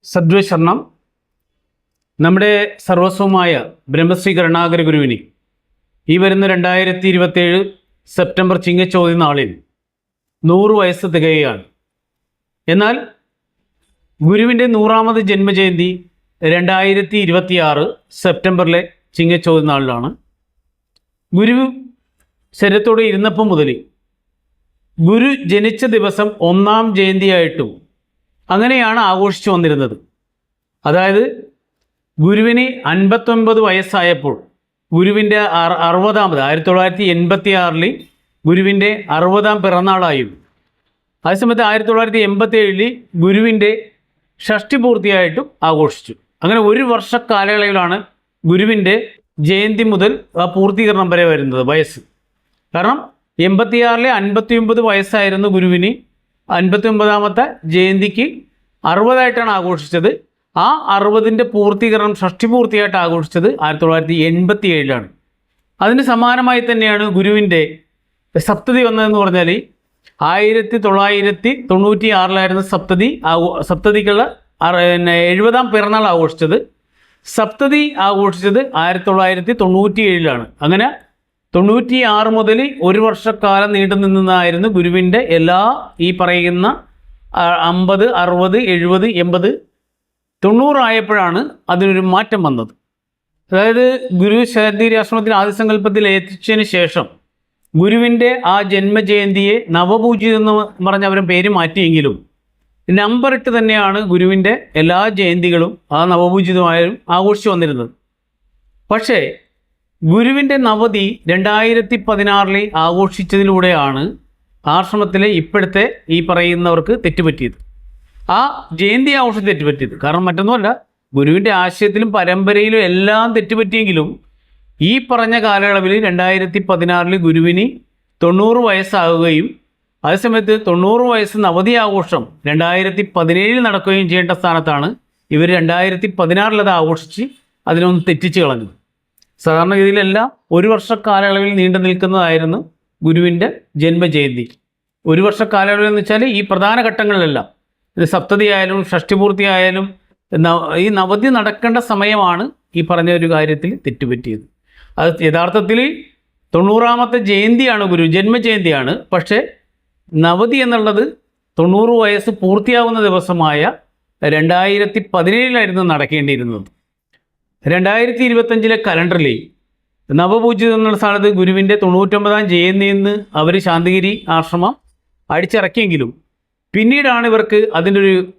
സദ്വശരണം നമ്മുടെ സർവസ്വമായ ബ്രഹ്മശ്രീ കരുണാകര ഗുരുവിന് ഈ വരുന്ന 2027 സെപ്റ്റംബർ ചിങ്ങച്ചോതി നാളിൽ 100 വയസ്സ് തികയുകയാണ്. എന്നാൽ ഗുരുവിൻ്റെ 100ാമത് ജന്മജയന്തി 2026 സെപ്റ്റംബറിലെ ചിങ്ങച്ചോതി നാളിലാണ്. ഗുരു ശരീരത്തോട് ഇരുന്നപ്പം മുതൽ ഗുരു ജനിച്ച ദിവസം 1ാം ജയന്തിയായിട്ടും അങ്ങനെയാണ് ആഘോഷിച്ചു വന്നിരുന്നത്. അതായത് ഗുരുവിന് 59 വയസ്സായപ്പോൾ ഗുരുവിൻ്റെ 60ാമത് 1986 ഗുരുവിൻ്റെ 60ാം പിറന്നാളായും അതേസമയത്ത് 1987 ഗുരുവിൻ്റെ ഷഷ്ടി പൂർത്തിയായിട്ടും ആഘോഷിച്ചു. അങ്ങനെ ഒരു വർഷ കാലയളവിലാണ് ഗുരുവിൻ്റെ ജയന്തി മുതൽ ആ പൂർത്തീകരണം വരെ വരുന്നത് വയസ്സ്. കാരണം 86 59 വയസ്സായിരുന്നു ഗുരുവിന്. 59ാമത്തെ ജയന്തിക്ക് 60ആയിട്ടാണ് ആഘോഷിച്ചത്. ആ 60ൻ്റെ പൂർത്തീകരണം ഷഷ്ടി പൂർത്തിയായിട്ട് ആഘോഷിച്ചത് 1987 അതിന് സമാനമായി തന്നെയാണ് ഗുരുവിൻ്റെ സപ്തതി വന്നതെന്ന് പറഞ്ഞാൽ 1996 സപ്തതിക്കുള്ള 70ാം പിറന്നാൾ ആഘോഷിച്ചത്. സപ്തതി ആഘോഷിച്ചത് 1997 അങ്ങനെ 96 മുതൽ ഒരു വർഷക്കാലം നീണ്ടു നിന്നതായിരുന്നു ഗുരുവിൻ്റെ എല്ലാ ഈ പറയുന്ന 50 60 70 80 90 ആയപ്പോഴാണ് അതിനൊരു മാറ്റം വന്നത്. അതായത് ഗുരു ശാരീരാശ്രമത്തിൽ ആദിസങ്കല്പത്തിൽ എത്തിച്ചതിന് ശേഷം ഗുരുവിൻ്റെ ആ ജന്മജയന്തിയെ നവപൂജിതം എന്ന് പറഞ്ഞ് അവർ പേര് മാറ്റിയെങ്കിലും നമ്പറിട്ട് തന്നെയാണ് ഗുരുവിൻ്റെ എല്ലാ ജയന്തികളും ആ നവപൂജിതമായാലും ആഘോഷിച്ചു വന്നിരുന്നത്. പക്ഷേ ഗുരുവിൻ്റെ നവതി 2016 ആഘോഷിച്ചതിലൂടെയാണ് ആശ്രമത്തിലെ ഇപ്പോഴത്തെ ഈ പറയുന്നവർക്ക് തെറ്റുപറ്റിയത്. ആ ജയന്തി ആഘോഷം തെറ്റുപറ്റിയത്. കാരണം മറ്റൊന്നുമല്ല, ഗുരുവിൻ്റെ ആശയത്തിലും പരമ്പരയിലും എല്ലാം തെറ്റുപറ്റിയെങ്കിലും ഈ പറഞ്ഞ കാലയളവിൽ 2016 ഗുരുവിന് 90 വയസ്സാകുകയും അതേസമയത്ത് 90 വയസ്സ് നവതി ആഘോഷം 2017 നടക്കുകയും ചെയ്യേണ്ട സ്ഥാനത്താണ് ഇവർ 2016 അത് ആഘോഷിച്ച് അതിനൊന്ന് തെറ്റിച്ച് കളഞ്ഞത്. സാധാരണഗതിയിലെല്ലാം ഒരു വർഷ കാലയളവിൽ നീണ്ടു നിൽക്കുന്നതായിരുന്നു ഗുരുവിൻ്റെ ജന്മജയന്തി. ഒരു വർഷ കാലയളവിൽ എന്ന് വെച്ചാൽ ഈ പ്രധാന ഘട്ടങ്ങളിലെല്ലാം ഇത് സപ്തതി ആയാലും ഷഷ്ടിപൂർത്തി ആയാലും ഈ നവതി നടക്കേണ്ട സമയമാണ് ഈ പറഞ്ഞ ഒരു കാര്യത്തിൽ തെറ്റുപറ്റിയത്. അത് യഥാർത്ഥത്തിൽ 90ാമത്തെ ജയന്തിയാണ് ഗുരു ജന്മജയന്തിയാണ്. പക്ഷേ നവതി എന്നുള്ളത് 90 വയസ്സ് പൂർത്തിയാവുന്ന ദിവസമായ 2017 നടക്കേണ്ടിയിരുന്നത്. 2025 കലണ്ടറിൽ നവപൂജിതം എന്നുള്ള സ്ഥാനത്ത് ഗുരുവിൻ്റെ 99ാം ജയന്തി എന്ന് അവർ ശാന്തിഗിരി ആശ്രമം അടിച്ചിറക്കിയെങ്കിലും പിന്നീടാണ് ഇവർക്ക് അതിൻ്റെ ഒരു